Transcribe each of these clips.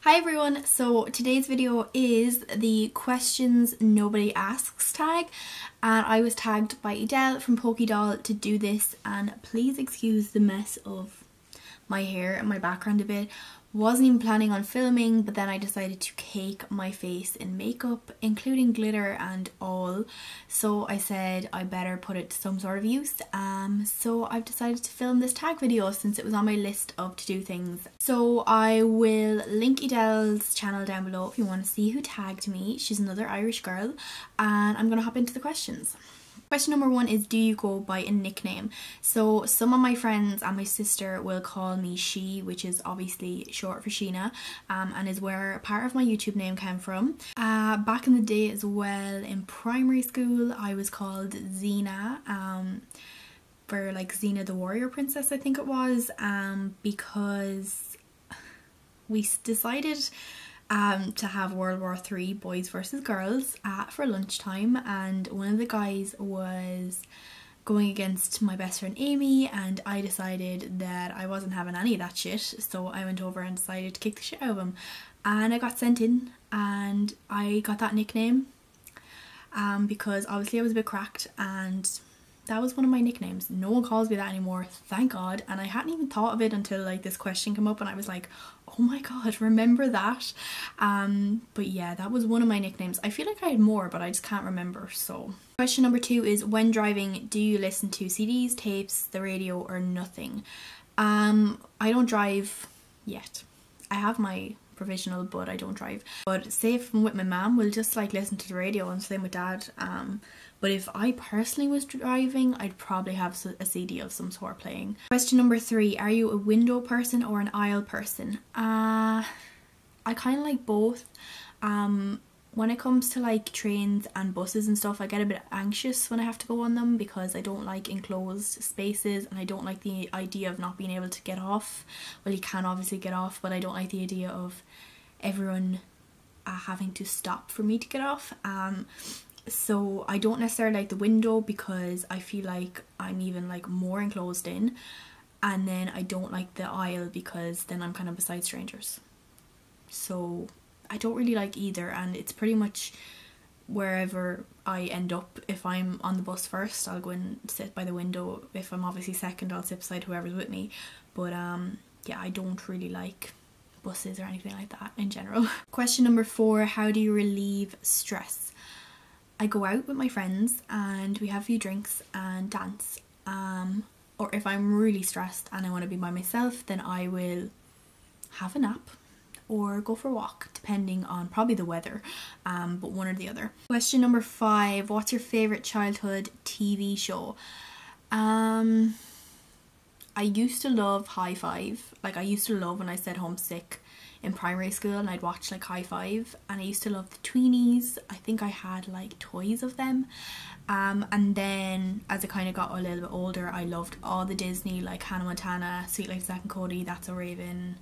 Hi everyone, so today's video is the questions nobody asks tag, and I was tagged by Adele from Doll to do this, and please excuse the mess of my hair and my background a bit. Wasn't even planning on filming, but then I decided to cake my face in makeup, including glitter and all, so I said I better put it to some sort of use. So I've decided to film this tag video since it was on my list of to-do things. So I will link Adele's channel down below if you want to see who tagged me. She's another Irish girl, and I'm gonna hop into the questions. Question number one is, do you go by a nickname? So some of my friends and my sister will call me She, which is obviously short for Sheena, and is where part of my YouTube name came from. Back in the day as well, in primary school, I was called Xena, for like Xena the Warrior Princess, I think it was, because we decided to have World War III boys versus girls for lunchtime, and one of the guys was going against my best friend Amy, and I decided that I wasn't having any of that shit, so I went over and decided to kick the shit out of him, and I got sent in and I got that nickname because obviously I was a bit cracked, and that was one of my nicknames. No one calls me that anymore, thank God, and I hadn't even thought of it until like this question came up and I was like, oh my god, remember that? But yeah, that was one of my nicknames. I feel like I had more, but I just can't remember. So question number two is, when driving, do you listen to CDs, tapes, the radio, or nothing? I don't drive yet. I have my provisional, but I don't drive. But say if I'm with my mum, we'll just like listen to the radio, and same with dad. But if I personally was driving, I'd probably have a CD of some sort playing. Question number three, are you a window person or an aisle person? I kind of like both. When it comes to like trains and buses and stuff, I get a bit anxious when I have to go on them because I don't like enclosed spaces, and I don't like the idea of not being able to get off. Well, you can obviously get off, but I don't like the idea of everyone having to stop for me to get off. So I don't necessarily like the window because I feel like I'm even like more enclosed in, and then I don't like the aisle because then I'm kind of beside strangers. So I don't really like either, and it's pretty much wherever I end up. If I'm on the bus first, I'll go and sit by the window. If I'm obviously second, I'll sit beside whoever's with me. But yeah, I don't really like buses or anything like that in general. Question number four, how do you relieve stress? I go out with my friends and we have a few drinks and dance. Or if I'm really stressed and I want to be by myself, then I will have a nap or go for a walk, depending on probably the weather, but one or the other. Question number five, what's your favourite childhood TV show? I used to love High Five. Like, I used to love when I said homesick in primary school and I'd watch like High Five, and I used to love the Tweenies. I think I had like toys of them, and then as I kind of got a little bit older, I loved all the Disney, like Hannah Montana, Sweet Like Zack and Cody, That's So Raven,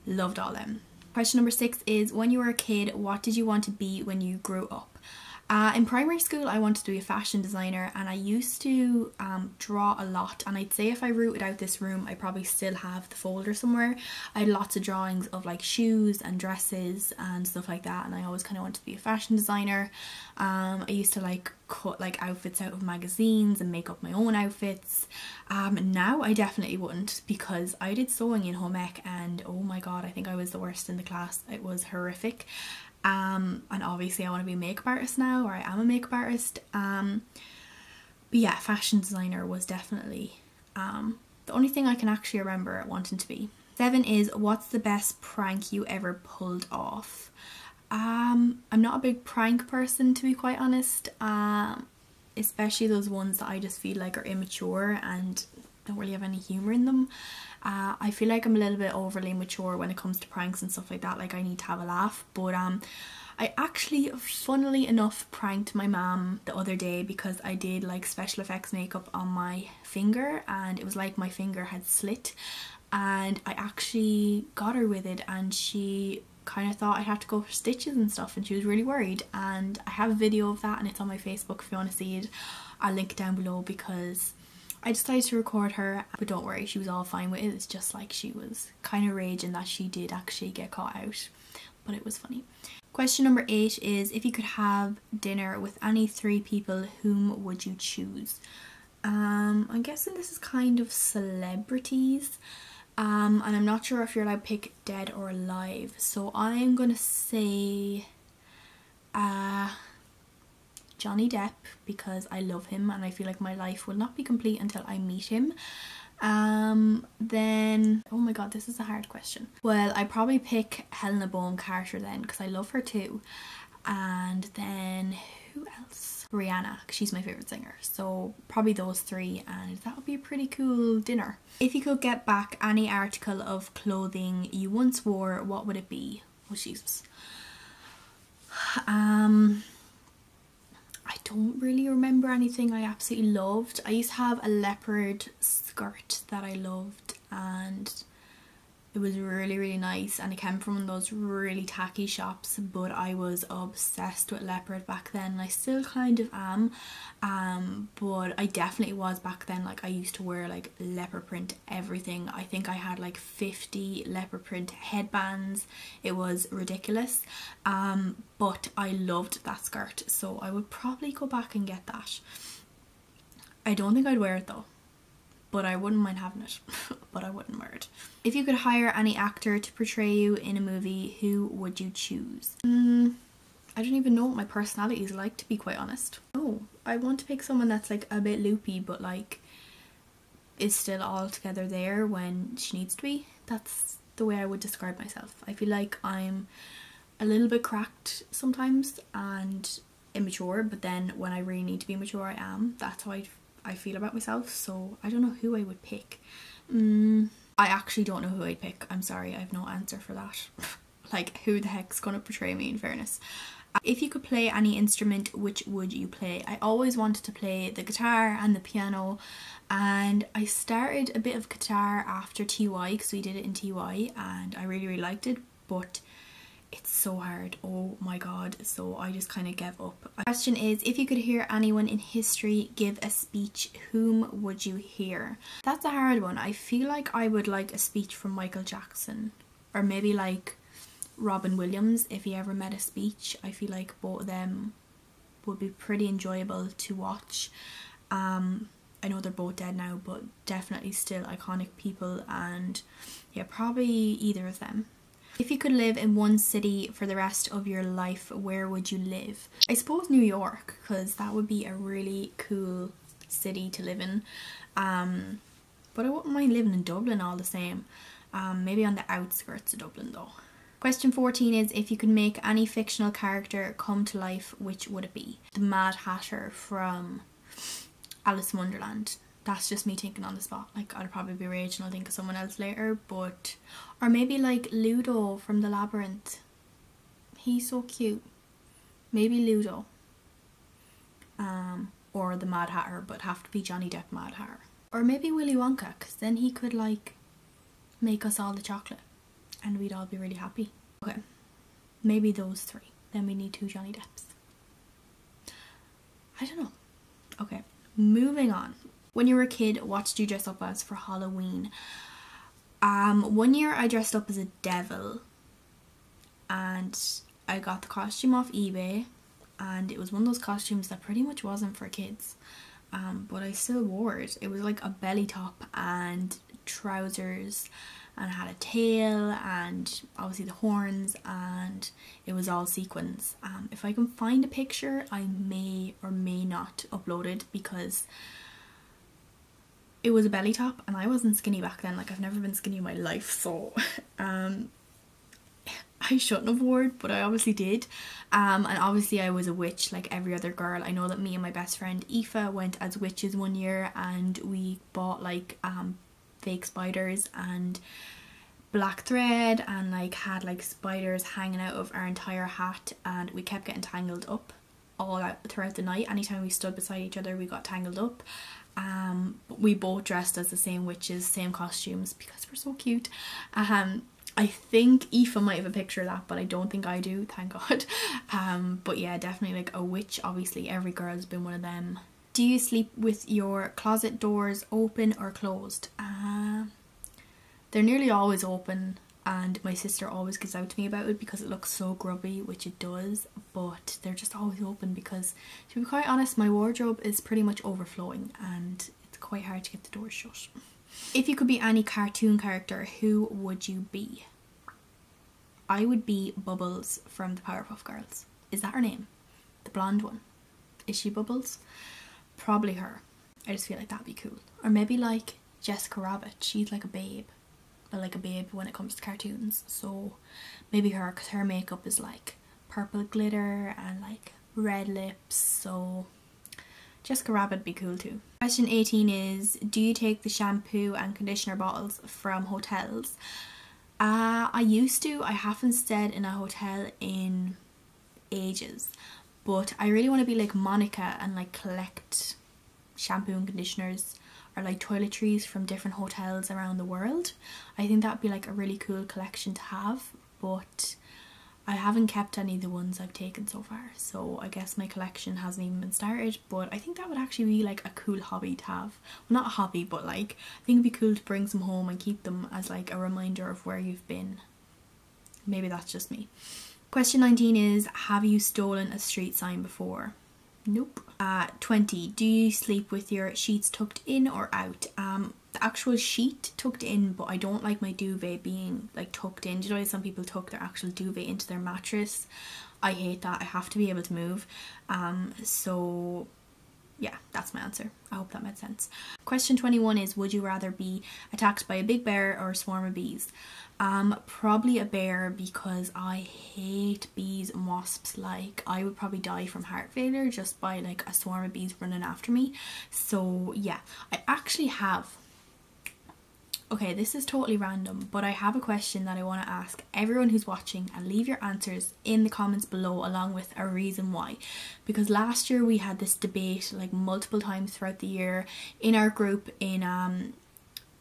loved all them. Question number six is, when you were a kid, what did you want to be when you grew up? In primary school, I wanted to be a fashion designer, and I used to draw a lot, and I'd say if I rooted out this room, I probably still have the folder somewhere. I had lots of drawings of like shoes and dresses and stuff like that, and I always kind of wanted to be a fashion designer. I used to like cut like outfits out of magazines and make up my own outfits. Now I definitely wouldn't, because I did sewing in home ec, and oh my god, I think I was the worst in the class. It was horrific. And obviously I want to be a makeup artist now, or I am a makeup artist. But yeah, fashion designer was definitely the only thing I can actually remember wanting to be. 7 is, what's the best prank you ever pulled off? I'm not a big prank person, to be quite honest, especially those ones that I just feel like are immature and don't really have any humour in them. I feel like I'm a little bit overly mature when it comes to pranks and stuff like that. Like, I need to have a laugh. But I actually, funnily enough, pranked my mum the other day because I did like special effects makeup on my finger, and it was like my finger had slit, and I actually got her with it, and she kind of thought I'd have to go for stitches and stuff, and she was really worried. And I have a video of that, and it's on my Facebook if you want to see it. I'll link it down below, because I decided to record her, but don't worry, she was all fine with it. It's just like she was kind of raging that she did actually get caught out, but it was funny. Question number 8 is, if you could have dinner with any 3 people, whom would you choose? I'm guessing this is kind of celebrities, and I'm not sure if you're allowed to pick dead or alive, so I'm gonna say Johnny Depp, because I love him and I feel like my life will not be complete until I meet him. Then, oh my god, this is a hard question. Well, I'd probably pick Helena Bonham Carter then, because I love her too. And then who else? Rihanna, because she's my favourite singer. So probably those 3, and that would be a pretty cool dinner. If you could get back any article of clothing you once wore, what would it be? Oh Jesus. I don't really remember anything I absolutely loved. I used to have a leopard skirt that I loved, and it was really, really nice, and it came from one of those really tacky shops, but I was obsessed with leopard back then, and I still kind of am, but I definitely was back then. Like, I used to wear like leopard print everything. I think I had like 50 leopard print headbands. It was ridiculous, but I loved that skirt, so I would probably go back and get that. I don't think I'd wear it though, but I wouldn't mind having it. But I wouldn't wear it. If you could hire any actor to portray you in a movie, who would you choose? I don't even know what my personality is like, to be quite honest. Oh, I want to pick someone that's like a bit loopy, but like is still all together there when she needs to be. That's the way I would describe myself. I feel like I'm a little bit cracked sometimes and immature, but then when I really need to be mature, I am. That's how I feel about myself, so I don't know who I would pick. I actually don't know who I'd pick. I'm sorry, I have no answer for that. Like, who the heck's gonna portray me, in fairness? If you could play any instrument, which would you play? I always wanted to play the guitar and the piano, and I started a bit of guitar after TY, because we did it in TY, and I really, really liked it, but it's so hard, oh my god, so I just kind of gave up. The question is, if you could hear anyone in history give a speech, whom would you hear? That's a hard one. I feel like I would like a speech from Michael Jackson, or maybe like Robin Williams, if he ever made a speech. I feel like both of them would be pretty enjoyable to watch. I know they're both dead now, but definitely still iconic people, and yeah, probably either of them. If you could live in one city for the rest of your life, where would you live? I suppose New York, because that would be a really cool city to live in. But I wouldn't mind living in Dublin all the same. Maybe on the outskirts of Dublin though. Question 14 is, if you could make any fictional character come to life, which would it be? The Mad Hatter from Alice in Wonderland. That's just me thinking on the spot. Like, I'll probably be raging, I'll think of someone else later, but... Or maybe like Ludo from The Labyrinth. He's so cute. Maybe Ludo. Or the Mad Hatter, but have to be Johnny Depp Mad Hatter. Or maybe Willy Wonka, because then he could like make us all the chocolate and we'd all be really happy. Okay, maybe those 3. Then we need 2 Johnny Depps. I don't know. Okay, moving on. When you were a kid, what did you dress up as for Halloween? One year I dressed up as a devil, and I got the costume off eBay, and it was one of those costumes that pretty much wasn't for kids, but I still wore it. It was like a belly top and trousers, and it had a tail and obviously the horns, and it was all sequins. If I can find a picture, I may or may not upload it, because it was a belly top and I wasn't skinny back then. Like, I've never been skinny in my life, so I shouldn't have worn it, but I obviously did. And obviously I was a witch like every other girl. I know that me and my best friend Aoife went as witches one year, and we bought like fake spiders and black thread, and like had like spiders hanging out of our entire hat, and we kept getting tangled up all out throughout the night. Anytime we stood beside each other, we got tangled up. But we both dressed as the same witches, same costumes, because we're so cute. I think Aoife might have a picture of that, but I don't think I do, thank God. But yeah, definitely like a witch. Obviously every girl's been one of them Do you sleep with your closet doors open or closed? They're nearly always open, and my sister always gives out to me about it because it looks so grubby, which it does, but they're just always open because, to be quite honest, my wardrobe is pretty much overflowing and it's quite hard to get the doors shut. If you could be any cartoon character, who would you be? I would be Bubbles from the Powerpuff Girls. Is that her name? The blonde one. Is she Bubbles? Probably her. I just feel like that'd be cool. Or maybe like Jessica Rabbit. She's like a babe. But like a babe when it comes to cartoons. So maybe her, because her makeup is like purple glitter and like red lips. So Jessica Rabbit would be cool too. Question 18 is, do you take the shampoo and conditioner bottles from hotels? I used to. I haven't stayed in a hotel in ages. But I really want to be like Monica and like collect shampoo and conditioners or like toiletries from different hotels around the world. I think that'd be like a really cool collection to have, but I haven't kept any of the ones I've taken so far, so I guess my collection hasn't even been started. But I think that would actually be like a cool hobby to have. Well, not a hobby, but like I think it'd be cool to bring some home and keep them as like a reminder of where you've been. Maybe that's just me. Question 19 is, have you stolen a street sign before? Nope. 20, do you sleep with your sheets tucked in or out? The actual sheet tucked in, but I don't like my duvet being like tucked in. Do you know how some people tuck their actual duvet into their mattress? I hate that. I have to be able to move. So yeah, that's my answer. I hope that made sense. Question 21 is, would you rather be attacked by a big bear or a swarm of bees? Probably a bear, because I hate bees and wasps. Like, I would probably die from heart failure just by like a swarm of bees running after me. So yeah, I actually have, okay, this is totally random, but I have a question that I want to ask everyone who's watching, and leave your answers in the comments below along with a reason why. Because last year we had this debate like multiple times throughout the year in our group in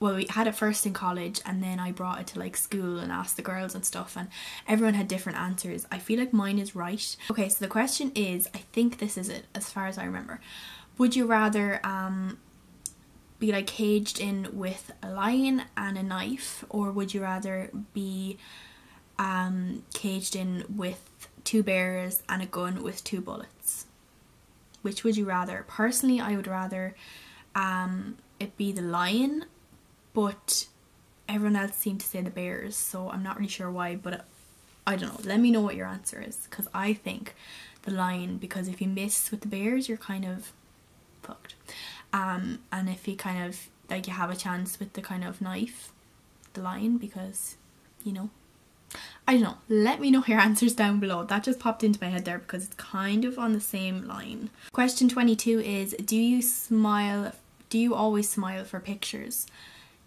well, we had it first in college, and then I brought it to like school and asked the girls and stuff, and everyone had different answers. I feel like mine is right. Okay, so the question is, I think this is it as far as I remember. Would you rather be like caged in with a lion and a knife, or would you rather be caged in with 2 bears and a gun with 2 bullets? Which would you rather? Personally, I would rather it be the lion, but everyone else seemed to say the bears, so I'm not really sure why, but I don't know. Let me know what your answer is, because I think the lion, because if you miss with the bears, you're kind of fucked. And if you kind of like, you have a chance with the kind of knife, the lion, because, you know, I don't know. Let me know your answers down below. That just popped into my head there because it's kind of on the same line. Question 22 is, do you always smile for pictures?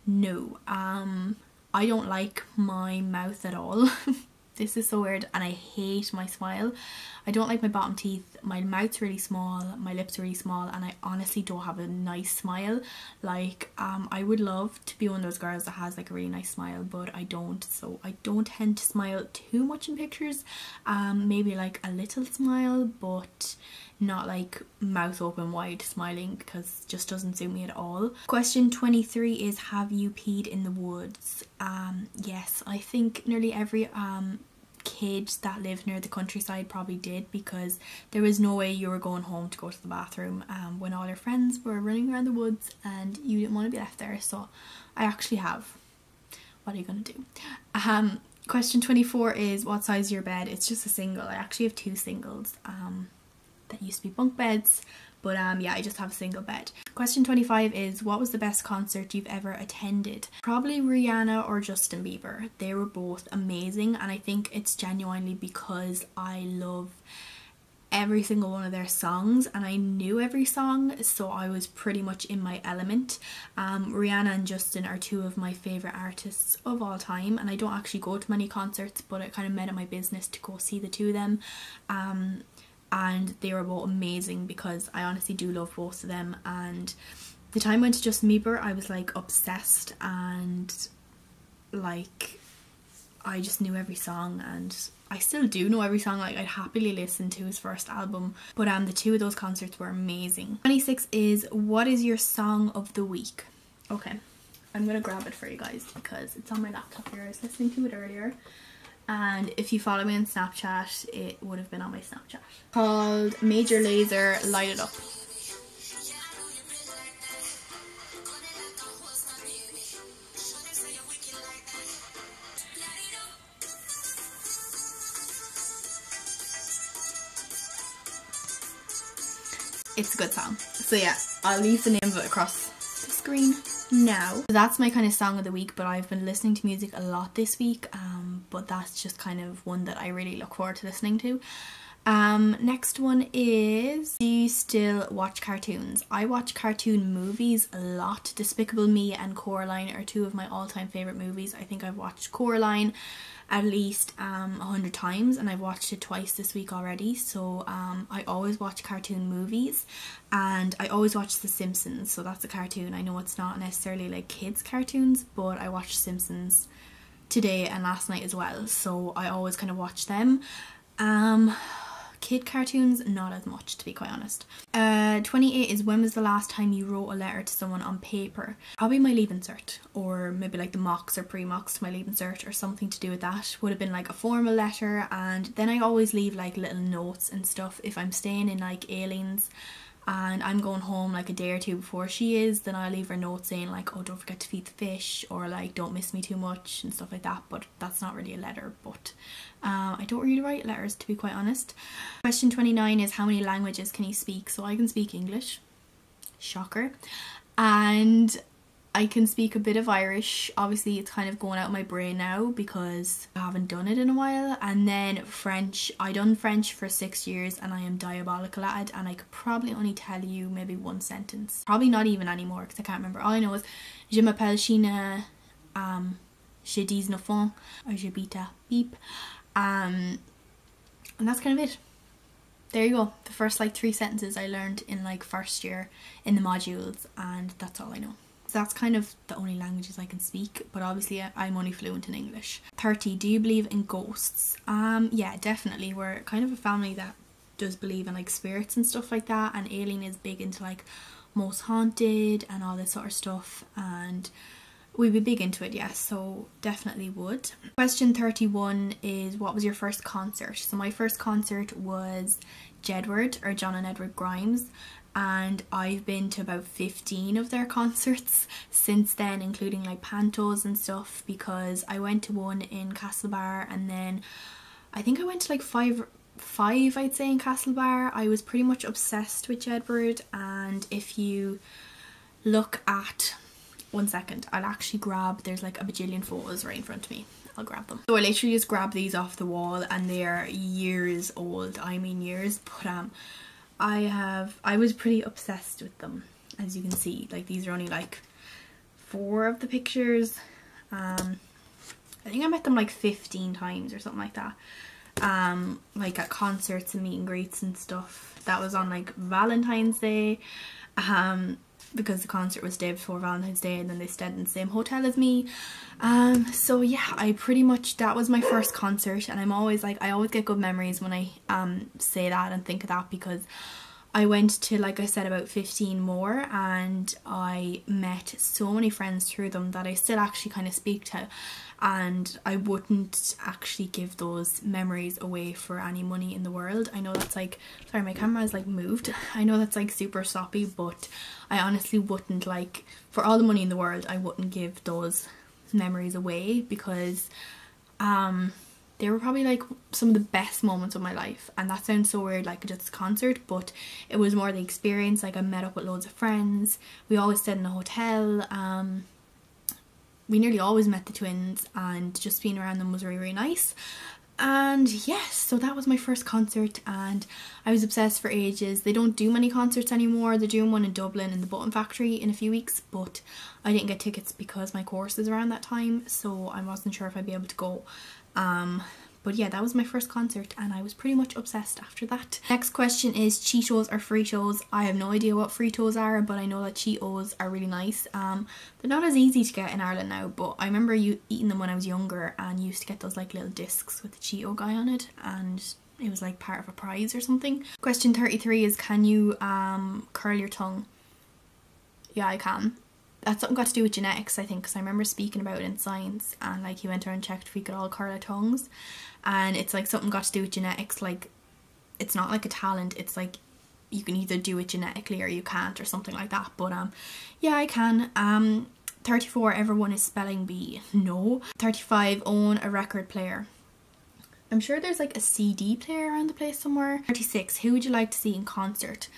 No. I don't like my mouth at all. This is so weird, and I hate my smile. I don't like my bottom teeth. My mouth's really small, my lips are really small, and I honestly don't have a nice smile. Like, I would love to be one of those girls that has like a really nice smile, but I don't. So I don't tend to smile too much in pictures. Maybe like a little smile, but not like mouth open wide smiling, because it just doesn't suit me at all. Question 23 is, have you peed in the woods? Yes, I think nearly every kids that lived near the countryside probably did, because there was no way you were going home to go to the bathroom when all your friends were running around the woods and you didn't want to be left there. So I actually have. What are you gonna do? Question 24 is, what size is your bed? It's just a single. I actually have 2 singles that used to be bunk beds, but yeah, I just have a single bed. Question 25 is, what was the best concert you've ever attended? Probably Rihanna or Justin Bieber. They were both amazing, and I think it's genuinely because I love every single one of their songs and I knew every song, so I was pretty much in my element. Rihanna and Justin are 2 of my favourite artists of all time, and I don't actually go to many concerts, but I kind of made it my business to go see the 2 of them. And they were both amazing because I honestly do love both of them. And the time I went to Justin Bieber, I was like obsessed, and like I just knew every song, and I still do know every song. Like, I'd happily listen to his first album, but the two of those concerts were amazing. 26 is, what is your song of the week? Okay, I'm gonna grab it for you guys because it's on my laptop here. I was listening to it earlier, and if you follow me on Snapchat, it would have been on my Snapchat. Called Major Lazer, Light It Up. It's a good song. So yeah, I'll leave the name of it across the screen now. So that's my kind of song of the week, but I've been listening to music a lot this week, but that's just kind of one that I really look forward to listening to. Next one is, do you still watch cartoons? I watch cartoon movies a lot. Despicable Me and Coraline are two of my all-time favourite movies. I think I've watched Coraline at least 100 times, and I've watched it twice this week already. So I always watch cartoon movies, and I always watch The Simpsons. So that's a cartoon. I know it's not necessarily like kids cartoons, but I watched Simpsons today and last night as well, so I always kind of watch them. Kid cartoons, not as much, to be quite honest. 28 is, when was the last time you wrote a letter to someone on paper? Probably my Leaving Cert, or maybe like the mocks or pre-mocks to my Leaving Cert, or something to do with that. Would have been like a formal letter, and then I always leave like little notes and stuff. If I'm staying in like Aileen's and I'm going home like a day or two before she is, then I'll leave her notes saying like, oh, don't forget to feed the fish, or like, don't miss me too much and stuff like that. But that's not really a letter, but I don't really write letters, to be quite honest. Question 29 is, how many languages can you speak? So I can speak English, shocker, and I can speak a bit of Irish. Obviously it's kind of going out of my brain now because I haven't done it in a while. And then French, I done French for 6 years and I am diabolical at it, and I could probably only tell you maybe one sentence, probably not even anymore because I can't remember. All I know is je m'appelle Sheena, je dis no fond, or je bita beep, and that's kind of it. There you go. The first like 3 sentences I learned in like first year in the modules, and that's all I know. So that's kind of the only languages I can speak, but obviously I'm only fluent in English. 30, do you believe in ghosts? Yeah, definitely. We're kind of a family that does believe in like spirits and stuff like that, and Aileen is big into like Most Haunted and all this sort of stuff, and we'd be big into it, yes, so definitely would. Question 31 is, what was your first concert? So my first concert was Jedward, or John and Edward Grimes, and I've been to about 15 of their concerts since then, including like pantos and stuff, because I went to one in Castlebar, and then I think I went to like five I'd say in Castlebar. I was pretty much obsessed with Jedward, and if you look at, one second, I'll actually grab, there's like a bajillion photos right in front of me. I'll grab them. So I literally just grabbed these off the wall, and they're years old. I mean years, but I was pretty obsessed with them, as you can see. Like, these are only like 4 of the pictures. I think I met them like 15 times or something like that. Like at concerts and meet and greets and stuff. That was on like Valentine's Day, because the concert was the day before Valentine's Day, and then they stayed in the same hotel as me. So yeah, I pretty much, that was my first concert, and I'm always like, I always get good memories when I say that and think of that, because I went to, like I said, about 15 more, and I met so many friends through them that I still actually kind of speak to, and I wouldn't actually give those memories away for any money in the world. I know that's like, sorry, my camera is like moved. I know that's like super sloppy, but I honestly wouldn't, like, for all the money in the world, I wouldn't give those memories away, because they were probably like some of the best moments of my life. And that sounds so weird, like just a concert, but it was more the experience. Like, I met up with loads of friends, we always stayed in a hotel, we nearly always met the twins, and just being around them was really, really nice. And yes, so that was my first concert, and I was obsessed for ages. They don't do many concerts anymore. They're doing one in Dublin in the Button Factory in a few weeks, but I didn't get tickets because my course is around that time, so I wasn't sure if I'd be able to go. But yeah, that was my first concert and I was pretty much obsessed after that. Next question is Cheetos or Fritos. I have no idea what Fritos are, but I know that Cheetos are really nice. They're not as easy to get in Ireland now, but I remember eating them when I was younger and used to get those like little discs with the Cheeto guy on it, and it was like part of a prize or something. Question 33 is, can you curl your tongue? Yeah, I can. That's something got to do with genetics, I think, because I remember speaking about it in science, and like he went around and checked if we could all curl our tongues, and it's like something got to do with genetics. Like, it's not like a talent, it's like you can either do it genetically or you can't, or something like that. But yeah, I can. 34, everyone is spelling bee. No. 35, own a record player. I'm sure there's like a CD player around the place somewhere. 36, who would you like to see in concert?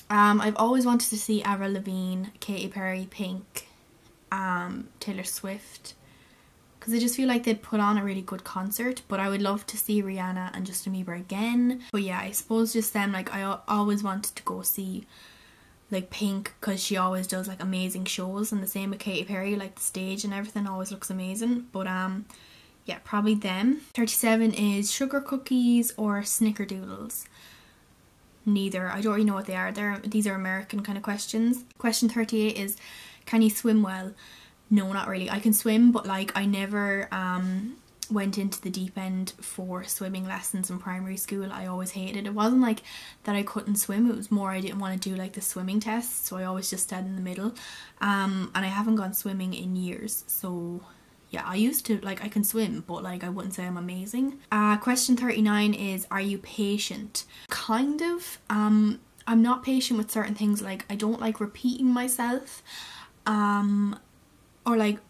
I've always wanted to see Avril Lavigne, Katy Perry, Pink, Taylor Swift, because I just feel like they'd put on a really good concert. But I would love to see Rihanna and Justin Bieber again. But yeah, I suppose just them. Like, I always wanted to go see like Pink, because she always does like amazing shows, and the same with Katy Perry, like the stage and everything always looks amazing. But yeah, probably them. 37 is sugar cookies or snickerdoodles. Neither. I don't really know what they are. These are American kind of questions. Question 38 is, can you swim well? No, not really. I can swim, but like I never went into the deep end for swimming lessons in primary school. I always hated it. It wasn't like that I couldn't swim, it was more I didn't want to do like the swimming test, so I always just stayed in the middle. And I haven't gone swimming in years, so yeah, I used to, like, I can swim, but like I wouldn't say I'm amazing. Question 39 is, are you patient? Kind of. I'm not patient with certain things. Like, I don't like repeating myself, or like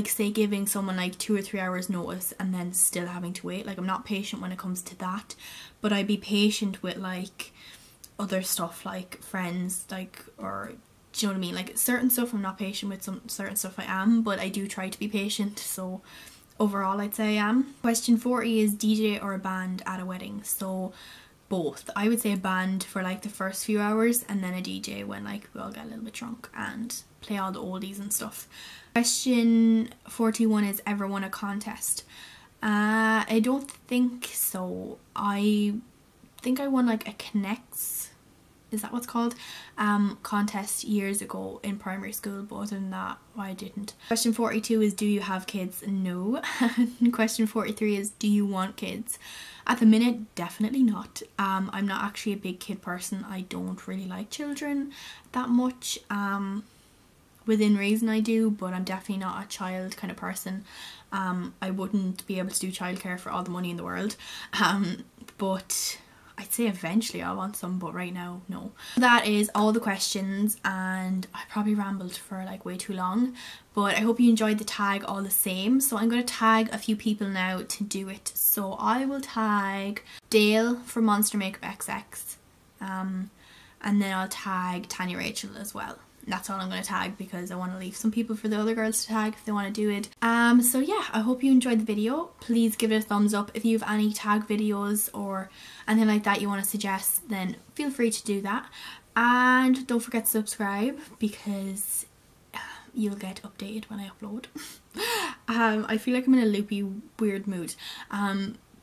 say giving someone like 2 or 3 hours notice and then still having to wait. Like, I'm not patient when it comes to that, but I'd be patient with like other stuff, like friends, like, or do you know what I mean? Like, certain stuff I'm not patient with, some certain stuff I am, but I do try to be patient, so overall I'd say I am. Question 40 is DJ or a band at a wedding. So both. I would say a band for like the first few hours, and then a DJ when like we all get a little bit drunk and play all the oldies and stuff. Question 41 is, ever won a contest? I don't think so. I think I won like a Connects, is that what's called, contest years ago in primary school, but other than that I didn't. Question 42 is, do you have kids? No. Question 43 is, do you want kids? At the minute, definitely not. I'm not actually a big kid person. I don't really like children that much. Within reason I do, but I'm definitely not a child kind of person. I wouldn't be able to do childcare for all the money in the world, but I'd say eventually I'll want some, but right now, no. That is all the questions, and I probably rambled for like way too long, but I hope you enjoyed the tag all the same. So I'm going to tag a few people now to do it. So I will tag Dale from Monster Makeup XX, and then I'll tag Tanya Rachel as well. That's all I'm going to tag, because I want to leave some people for the other girls to tag if they want to do it. So yeah, I hope you enjoyed the video. Please give it a thumbs up. If you have any tag videos or anything like that you want to suggest, then feel free to do that. And don't forget to subscribe, because you'll get updated when I upload. I feel like I'm in a loopy, weird mood.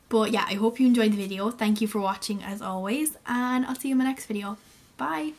But yeah, I hope you enjoyed the video. Thank you for watching as always, and I'll see you in my next video. Bye!